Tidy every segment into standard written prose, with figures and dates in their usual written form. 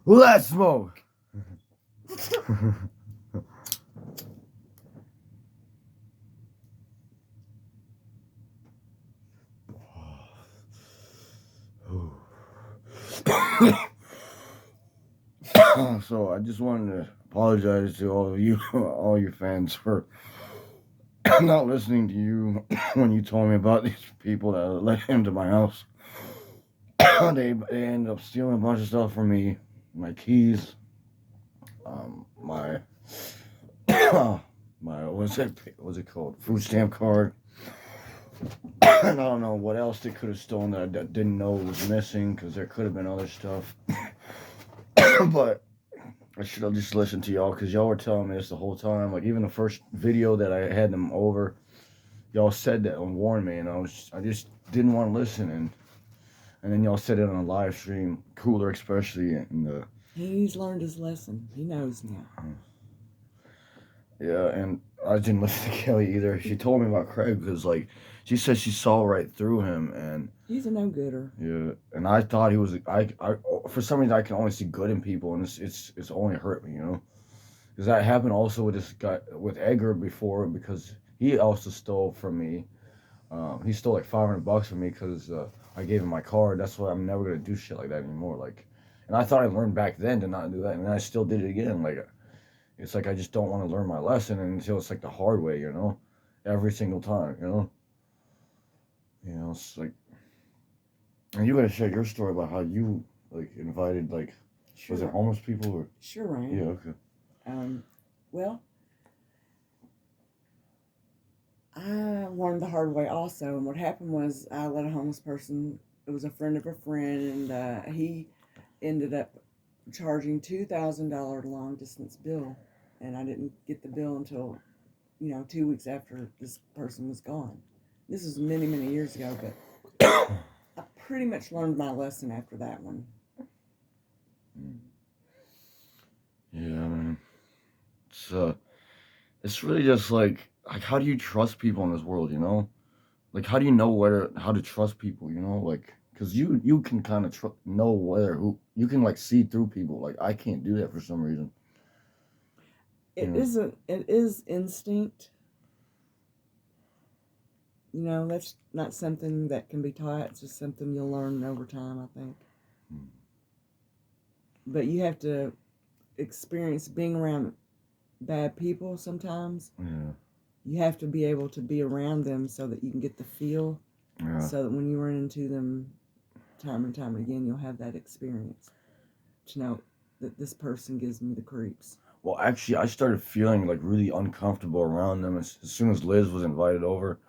Let's smoke. So I just wanted to apologize to all of you, all your fans, for not listening to you when you told me about these people that let into my house. They ended up stealing a bunch of stuff from me, my keys, my my what's it called, food stamp card. And I don't know what else they could have stolen that I didn't know was missing, because there could have been other stuff. But I should have just listened to y'all, because y'all were telling me this the whole time. Like, even the first video that I had them over, y'all said that and warned me, and I just didn't want to listen. And then y'all said it on a live stream, Cooler especially, and he's learned his lesson. He knows now. Yeah, and I didn't listen to Kelly either. She told me about Craig because, like, she said she saw right through him, and he's a no-gooder. Yeah, and I thought he was. I for some reason I can only see good in people, and it's only hurt me, you know, because that happened also with this guy with Edgar before, because he also stole from me. He stole like $500 from me because I gave him my card. That's why I'm never gonna do shit like that anymore. Like, and I thought I learned back then to not do that, and I still did it again. Like, it's like I just don't want to learn my lesson until it's like the hard way, you know, every single time, you know. It's like, and you gotta share your story about how you like invited, like, Sure. was it homeless people or? Sure, Ryan. Yeah, okay. Well, I learned the hard way also, and what happened was I let a homeless person. It was a friend of a friend, and he ended up charging $2,000 long distance bill, and I didn't get the bill until 2 weeks after this person was gone. This was many, many years ago, but I pretty much learned my lesson after that one. Yeah, man. It's really just like how do you trust people in this world, you know? Like, how do you know how to trust people, you know? Like, because you can kind of know who you can, like, see through people. Like, I can't do that for some reason. It is instinct. That's not something that can be taught. It's just something you'll learn over time, I think. But you have to experience being around bad people sometimes. Yeah. You have to be able to be around them so that you can get the feel. Yeah. So that when you run into them time and time again, you'll have that experience to know that this person gives me the creeps. Well, actually, I started feeling like really uncomfortable around them as soon as Liz was invited over.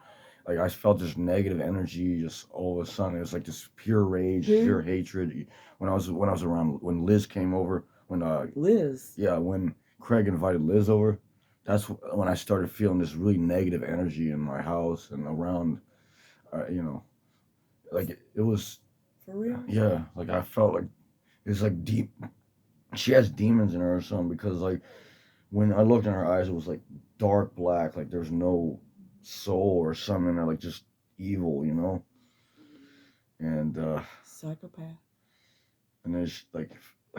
Like, I felt this negative energy just all of a sudden. It was like this pure rage, pure hatred. When I was around, when Liz came over, when Liz. Yeah, when Craig invited Liz over, that's when I started feeling this really negative energy in my house and around. Like it was. For real? Yeah, like I felt like it's like deep. She has demons in her or something, because like when I looked in her eyes, it was like dark black, like there's no soul or something in there, like just evil, you know. And psychopath. And there's like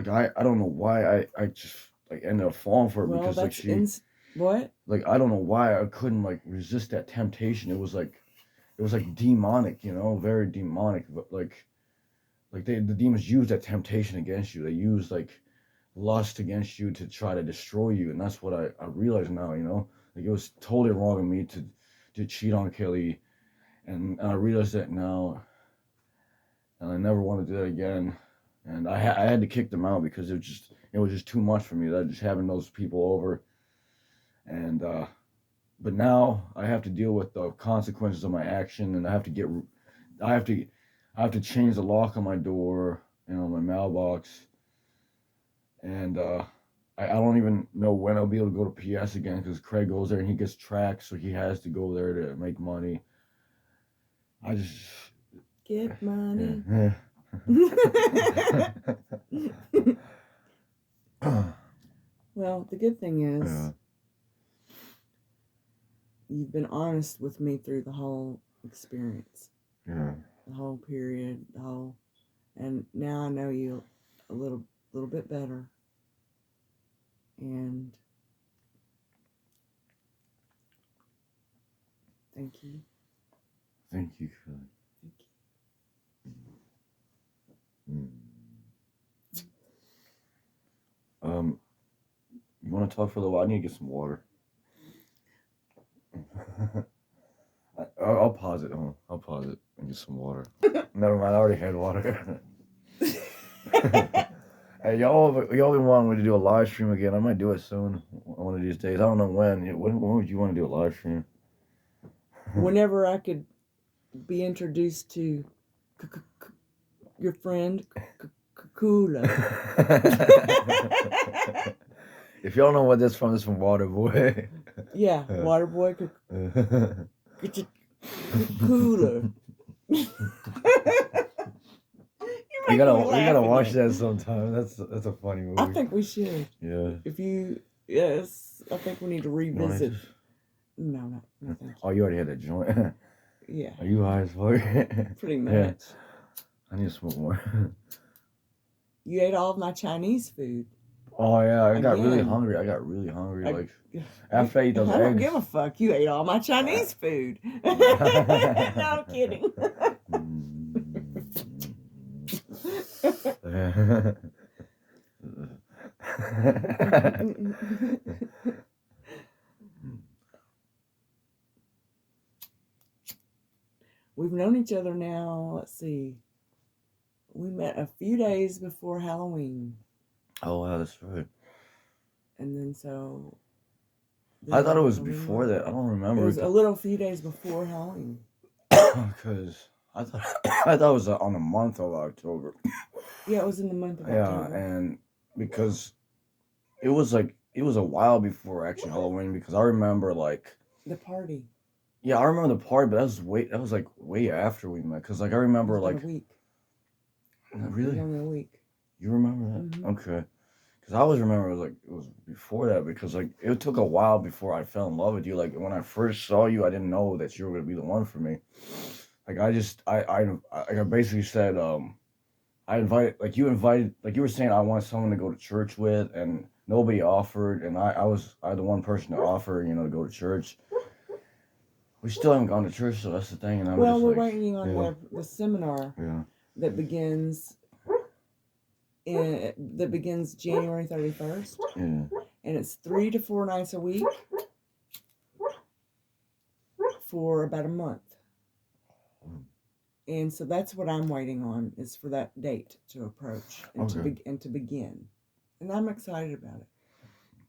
I don't know why I just like ended up falling for it, because like what? Like, I don't know why I couldn't like resist that temptation. It was like demonic, you know, very demonic. But like the demons use that temptation against you. They use like lust against you to try to destroy you, and that's what I realize now. You know, like it was totally wrong of me to cheat on Kelly, and I realize that now, and I never want to do that again. And I had to kick them out because it was just too much for me. That just having those people over, and but now I have to deal with the consequences of my action, and I have to change the lock on my door and on my mailbox, and I don't even know when I'll be able to go to PS again, because Craig goes there and he gets tracked, so he has to go there to make money. I just get money. Yeah. Well, the good thing is you've been honest with me through the whole experience. Yeah. The whole period, and now I know you a little little bit better. And thank you. Thank you, Philly. Thank you. You want to talk for a little while? I need to get some water. I'll pause it. I'll pause it and get some water. Never mind. I already had water. Hey, y'all been wanting me to do a live stream again. I might do it soon, one of these days. I don't know when. When would you want to do a live stream? Whenever I could be introduced to your friend Kula. If y'all know what this from Waterboy. Yeah, Waterboy Cooler. We gotta watch that sometime. That's a funny movie. I think we should. Yeah. Yes, I think we need to revisit. No, thank you. Oh, you already had that joint. Yeah. Are you high as fuck? Pretty much. Yeah. I need to smoke more. You ate all of my Chinese food. Oh yeah, I got really Again. hungry. Like after I ate those eggs. I don't give a fuck. You ate all my Chinese food. No, I'm kidding. We've known each other now, let's see. We met a few days before Halloween. Oh wow, that's right. And then so... I thought it was before that. I don't remember. It was a few days before Halloween. Because I thought it was on the month of October. Yeah, it was in the month of October. Yeah, and because it was a while before actually Halloween, because I remember like the party. Yeah, I remember the party, but that was like way after we met. Because like I remember like a week. Really? Only a week. You remember that? Mm-hmm. Okay. Because I always remember it was before that, because like it took a while before I fell in love with you. Like when I first saw you, I didn't know that you were gonna be the one for me. Like I basically said I invited, like you were saying I want someone to go to church with, and nobody offered, and I was the one person to offer, to go to church. We still haven't gone to church, so that's the thing. And we're waiting on the seminar that begins January 31st. Yeah. And it's 3 to 4 nights a week for about a month. And so that's what I'm waiting on, is for that date to approach and to begin. And I'm excited about it.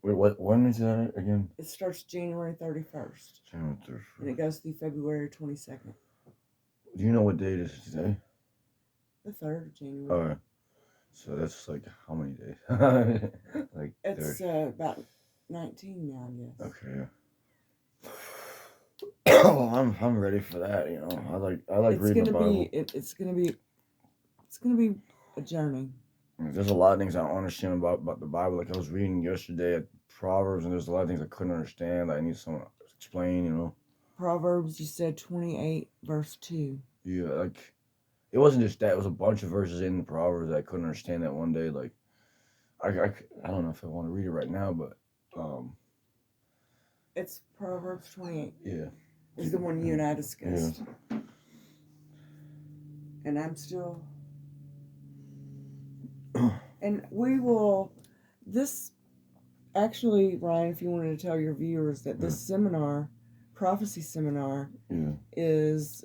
Wait, when is that again? It starts January 31st. January 31st. And it goes through February 22nd. Do you know what date it is today? The 3rd of January. So that's like how many days? Like it's about 19 now, I guess. Okay. Well, I'm ready for that. I like reading the Bible. It's gonna be a journey. There's a lot of things I don't understand about the Bible. Like I was reading yesterday at Proverbs, and there's a lot of things I couldn't understand. I need someone to explain. Proverbs, you said 28 verse 2. Yeah, like it wasn't just that. It was a bunch of verses in the Proverbs that I couldn't understand that one day. Like I don't know if I want to read it right now, but it's Proverbs 28. Yeah. Is the one you and I discussed. Yeah. And I'm still... And we will... Actually, Ryan, if you wanted to tell your viewers that this seminar, prophecy seminar, is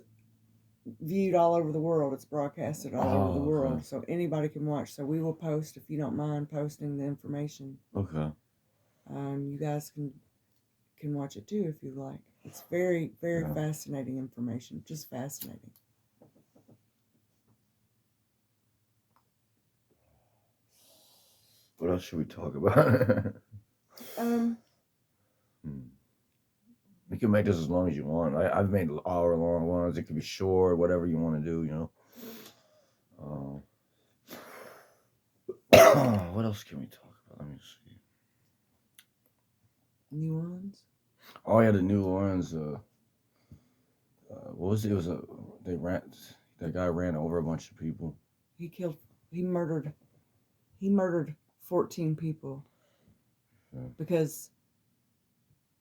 viewed all over the world. It's broadcasted all over the world. Okay. So anybody can watch. So we will post, if you don't mind posting the information. Okay. You guys can watch it too if you like. It's very, very fascinating information. Just fascinating. What else should we talk about? You can make this as long as you want. I've made hour-long ones. It could be short, whatever you want to do, What else can we talk about? Let me see. New Orleans? Oh yeah, the New Orleans. What was it? It was that guy ran over a bunch of people. He murdered he murdered 14 people because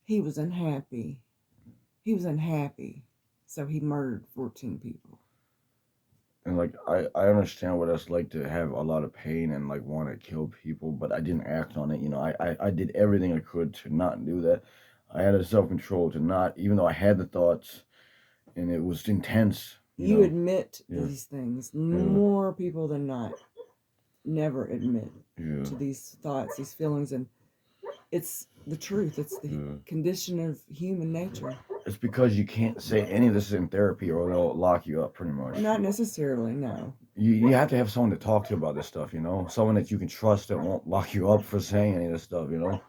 he was unhappy. He was unhappy, so he murdered 14 people. And like I understand what it's like to have a lot of pain and like want to kill people, but I didn't act on it. You know, I did everything I could to not do that. I had a self control to not, even though I had the thoughts and it was intense. You admit Yeah. these things. More people than not never admit to these thoughts, these feelings, and it's the truth. It's the condition of human nature. It's because you can't say any of this in therapy or they'll lock you up pretty much. Not necessarily, no. You have to have someone to talk to about this stuff, you know? Someone that you can trust that won't lock you up for saying any of this stuff, you know?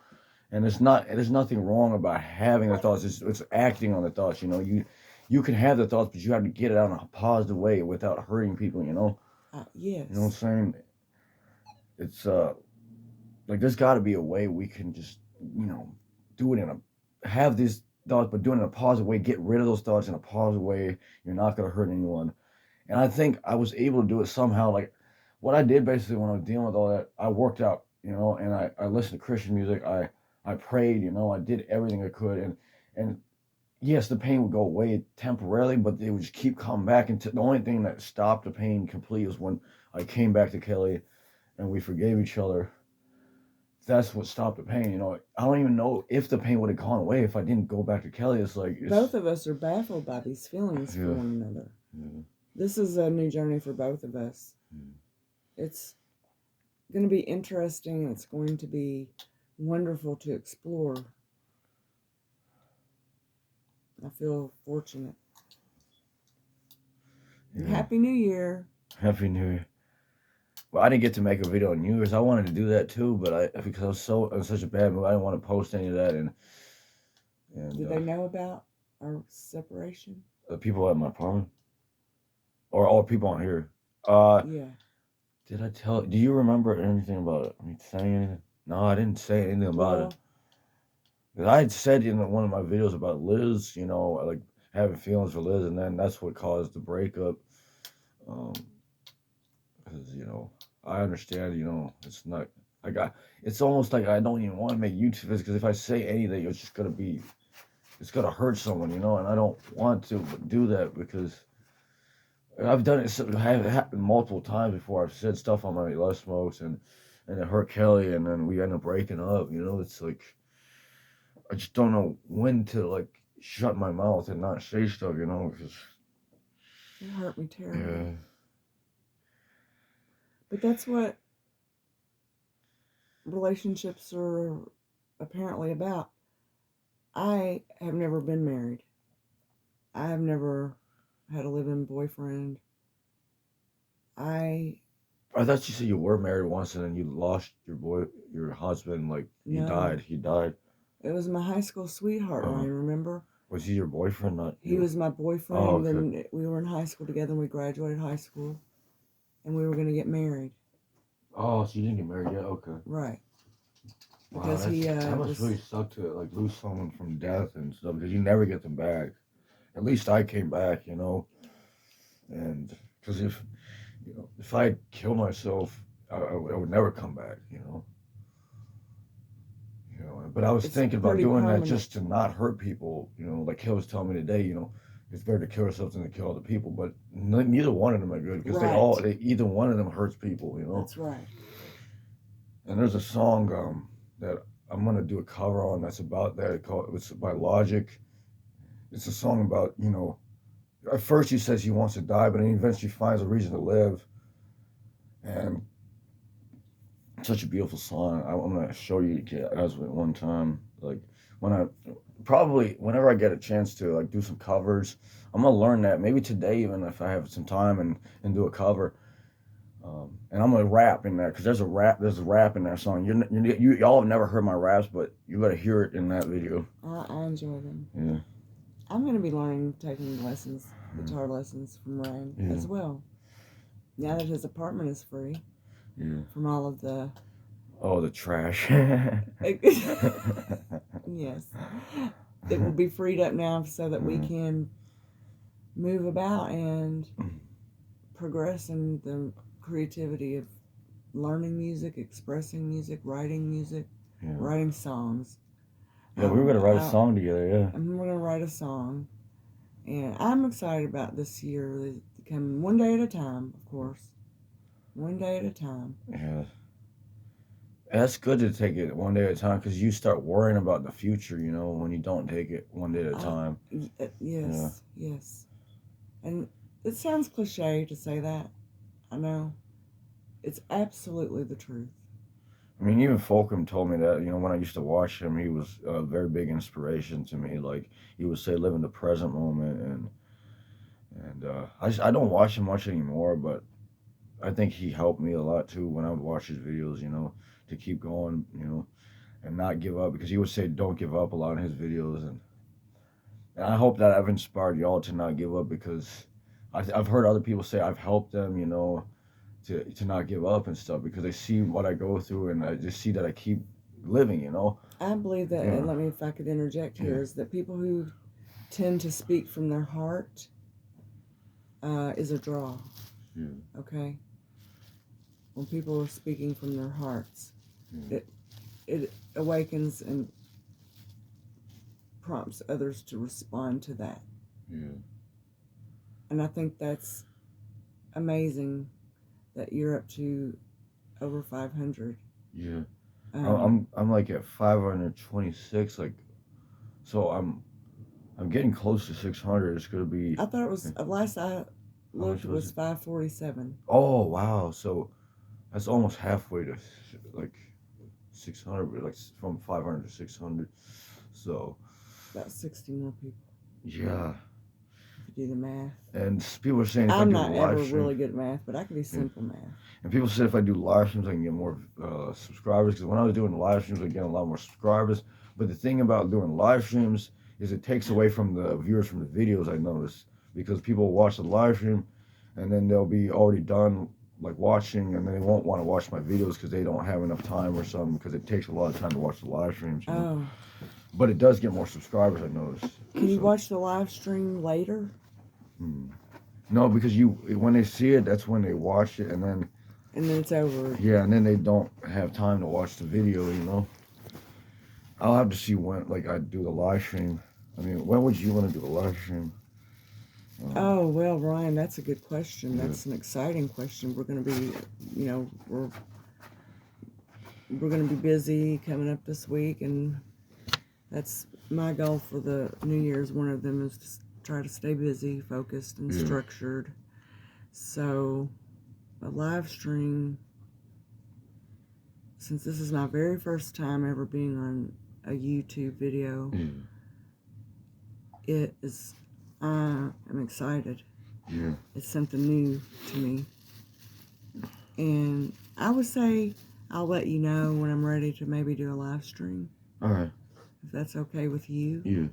And there's nothing wrong about having the thoughts. It's acting on the thoughts, you know? You can have the thoughts, but you have to get it out in a positive way without hurting people, you know? Yes. You know what I'm saying? It's like there's got to be a way we can just, you know, do it have these thoughts, but do it in a positive way. Get rid of those thoughts in a positive way. You're not gonna hurt anyone. And I think I was able to do it somehow. Like what I did basically when I was dealing with all that, I worked out, you know, and I listened to Christian music. I prayed, you know, I did everything I could, and yes, the pain would go away temporarily, but it would just keep coming back. And the only thing that stopped the pain completely was when I came back to Kelly, and we forgave each other. That's what stopped the pain, you know. I don't even know if the pain would have gone away if I didn't go back to Kelly. Both of us are baffled by these feelings for one another. This is a new journey for both of us. It's going to be interesting. It's going to be wonderful to explore. I feel fortunate. Happy New Year. Happy New Year. Well, I didn't get to make a video on New Year's. I wanted to do that too, but because I was in such a bad mood, I didn't want to post any of that. And did they know about our separation? The people at my apartment, or all people on here. Yeah. Did I tell? Do you remember anything about it? Me saying anything? No, I didn't say anything about it. Because I had said in one of my videos about Liz, you know, like having feelings for Liz, and then that's what caused the breakup. Because you know, I understand, you know, it's not like it's almost like I don't even want to make YouTube videos because if I say anything, it's gonna hurt someone, you know, and I don't want to do that because I've done it. It happened multiple times before. I've said stuff on my Less Smokes and it hurt Kelly, and then we end up breaking up. You know, it's like I just don't know when to like shut my mouth and not say stuff. You know, because it hurt me terribly. Yeah. But that's what relationships are apparently about. I have never been married. I have never had a live-in boyfriend. I thought you said you were married once and then you lost your husband. Like he died. He died. It was my high school sweetheart. I remember. Was he your boyfriend? He was my boyfriend. Oh, okay. And we were in high school together. And we graduated high school, and we were going to get married. Oh, so you didn't get married yet? Okay. Right. Because that must really suck to like lose someone from death and stuff because you never get them back. At least I came back, you know. And because if I had killed myself, I would never come back, you know. You know. But I was thinking about doing that just to not hurt people, you know. Like Hill was telling me today, you know, it's better to kill yourself than to kill other people. But neither one of them are good because either one of them hurts people, you know. That's right. And there's a song that I'm gonna do a cover on that's about that. It's by Logic. It's a song about, you know, at first he says he wants to die, but then he eventually finds a reason to live. And it's such a beautiful song. I'm gonna show you guys one time. Like whenever I get a chance to like do some covers, I'm gonna learn that. Maybe today even if I have some time and do a cover. And I'm gonna rap in that because there's a rap in that song. Y'all have never heard my raps, but you gotta hear it in that video. I enjoy them. Yeah. I'm gonna be taking guitar lessons from Ryan as well. Now that his apartment is free. Yeah. From all of the. Oh, the trash. Yes. It will be freed up now so that we can move about and progress in the creativity of learning music, expressing music, Yeah. writing songs. Yeah, we were gonna write a song together. Yeah. And we're gonna write a song, and I'm excited about this year. Coming one day at a time, of course. One day at a time. Yeah. That's good to take it one day at a time because you start worrying about the future, you know, when you don't take it one day at a time. Yes, yes. And it sounds cliche to say that. I know. It's absolutely the truth. I mean, even Fulcrum told me that, you know, when I used to watch him, he was a very big inspiration to me. Like, he would say, live in the present moment. I don't watch him much anymore, but I think he helped me a lot too when I would watch his videos, you know, to keep going, you know, and not give up because he would say, don't give up a lot in his videos. And I hope that I've inspired y'all to not give up because I've heard other people say I've helped them, you know, to not give up and stuff because they see what I go through and I just see that I keep living, you know. I believe that, and let me, if I could interject here, is that people who tend to speak from their heart is a draw. Yeah. Okay? When people are speaking from their hearts, it awakens and prompts others to respond to that. Yeah. And I think that's amazing that you're up to over 500. Yeah. I'm like at 526, like, so I'm getting close to 600. It's gonna be. I thought it was last I looked was 547. Oh wow! So that's almost halfway to like 600, like from 500 to 600. So about 60 more people. Yeah. If you do the math. And people are saying if I'm I do not live ever stream, really good at math, but I can do simple math. and people say if I do live streams, I can get more subscribers. Because when I was doing live streams, I get a lot more subscribers. But the thing about doing live streams is it takes away from the viewers from the videos. I noticed because people watch the live stream, and then they'll be already done like watching, and then they won't want to watch my videos because they don't have enough time or something. Because it takes a lot of time to watch the live streams. You know? But it does get more subscribers. I noticed. Can you watch the live stream later? No, because when they see it, that's when they watch it, and then it's over. Yeah, and then they don't have time to watch the video. You know, I'll have to see when, like, I do the live stream. I mean, when would you want to do a live stream? Oh well, Ryan, that's a good question. That's an exciting question. We're going to be, you know, we're going to be busy coming up this week, and that's my goal for the New Year's. One of them is to try to stay busy, focused, and structured. So, a live stream, since this is my very first time ever being on a YouTube video, it is, I am excited. Yeah. It's something new to me. And I would say I'll let you know when I'm ready to maybe do a live stream. All right. If that's okay with you. Yeah.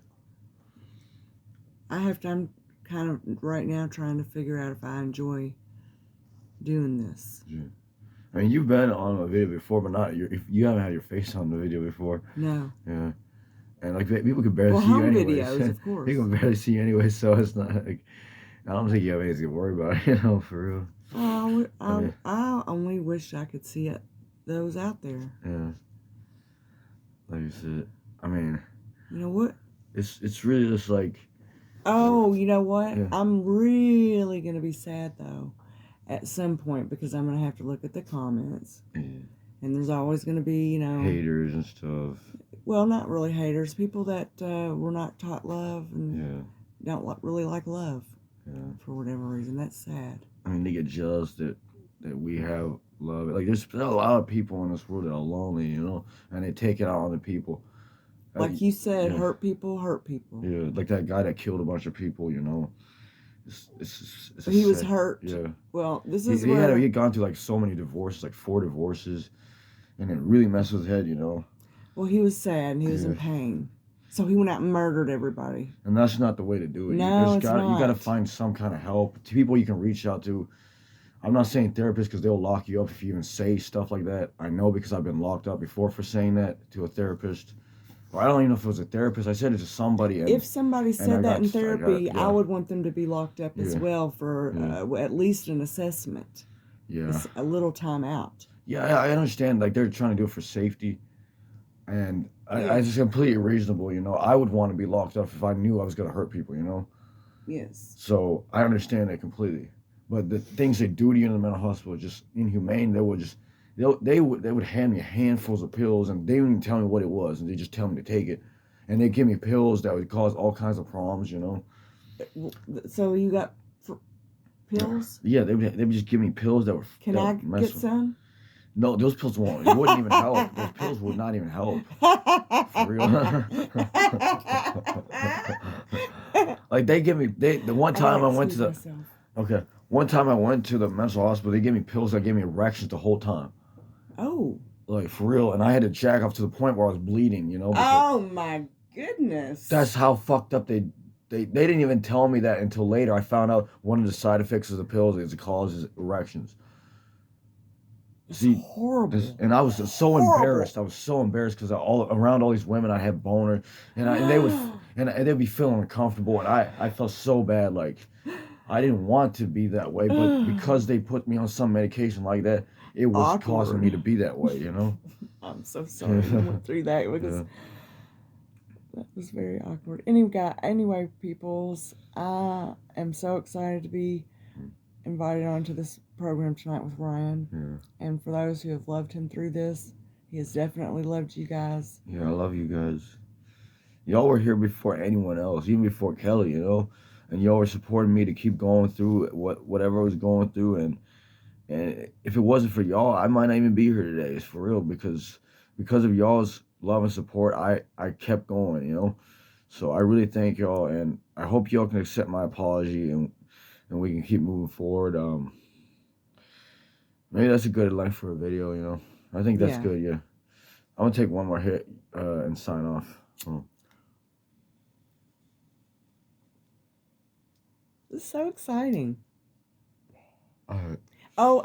I'm kind of right now trying to figure out if I enjoy doing this. Yeah. I mean, you've been on a video before, but you haven't had your face on the video before. No. Yeah. And like people can barely see you anyway. Videos, of course. People can barely see you anyway, so it's not like I don't think you have anything to worry about, you know, for real. Oh, I only wish I could see those out there. Yeah. Like you said, I mean, you know what? It's really just like. Oh, you know what? Yeah. I'm really gonna be sad though, at some point because I'm gonna have to look at the comments, and there's always gonna be, you know, haters and stuff. Well, not really haters. People that were not taught love and don't really like love for whatever reason. That's sad. I mean, they get jealous that we have love. Like, there's a lot of people in this world that are lonely, you know, and they take it out on the people. Like you said, hurt people hurt people. Yeah, like that guy that killed a bunch of people, you know. He was hurt. Yeah. Well, this is he had gone through like so many divorces, like 4 divorces, and it really messed with his head, you know. Well, he was sad and he was in pain, so he went out and murdered everybody. And that's not the way to do it. No, you got to find some kind of help to people you can reach out to. I'm not saying therapists because they'll lock you up if you even say stuff like that. I know because I've been locked up before for saying that to a therapist. Or I don't even know if it was a therapist. I said it to somebody. If somebody said that in therapy, I would want them to be locked up as well for at least an assessment. Yeah. A little time out. Yeah, I understand. Like they're trying to do it for safety, and Yeah. it's completely reasonable. You know, I would want to be locked up if I knew I was gonna hurt people. You know, Yes. so I understand that completely. But the things they do to you in the mental hospital are just inhumane. They would hand me handfuls of pills, and they wouldn't even tell me what it was, and they just tell me to take it, and they give me pills that would cause all kinds of problems. You know. So you got pills? Yeah, they would just give me pills that were. Can that I would mess get with- some? No, those pills won't. It wouldn't even help. Those pills would not even help. For real. Like they give me the one time I went to the myself. okay. One time I went to the mental hospital, they gave me pills that gave me erections the whole time. Oh. Like for real. And I had to jack off to the point where I was bleeding, you know. Oh my goodness. That's how fucked up they didn't even tell me that until later. I found out one of the side effects of the pills is it causes erections. It's horrible. And I was so embarrassed. I was so embarrassed because around all these women, I had boners, and they would and they'd be feeling uncomfortable, and I felt so bad. Like I didn't want to be that way, but because they put me on some medication like that, it was causing me to be that way. You know. I'm so sorry you went through that because that was very awkward. Anyway, peoples, I am so excited to be invited onto this program tonight with Ryan. Yeah. And for those who have loved him through this, he has definitely loved you guys. Yeah, I love you guys. Y'all were here before anyone else, even before Kelly, you know, and y'all were supporting me to keep going through whatever I was going through, and if it wasn't for y'all, I might not even be here today. It's for real because of y'all's love and support, I kept going, you know. So I really thank y'all, and I hope y'all can accept my apology, and we can keep moving forward. Maybe that's a good length for a video, you know. I think that's good, yeah. I'm gonna take one more hit and sign off. This is so exciting. All right. Oh,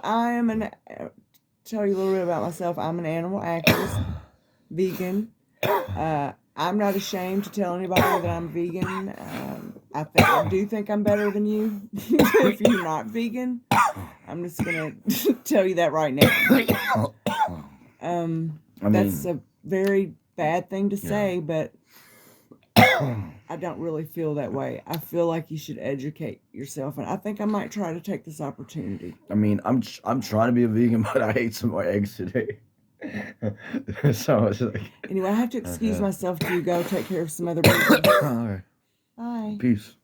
tell you a little bit about myself. I'm an animal activist, vegan. I'm not ashamed to tell anybody that I'm vegan. I do think I'm better than you if you're not vegan. I'm just gonna tell you that right now. That's a very bad thing to say, but I don't really feel that way. I feel like you should educate yourself, and I think I might try to take this opportunity. I mean, I'm trying to be a vegan, but I ate some more eggs today. So it's like... Anyway, I have to excuse myself to go take care of some other people. All right. Bye. Peace.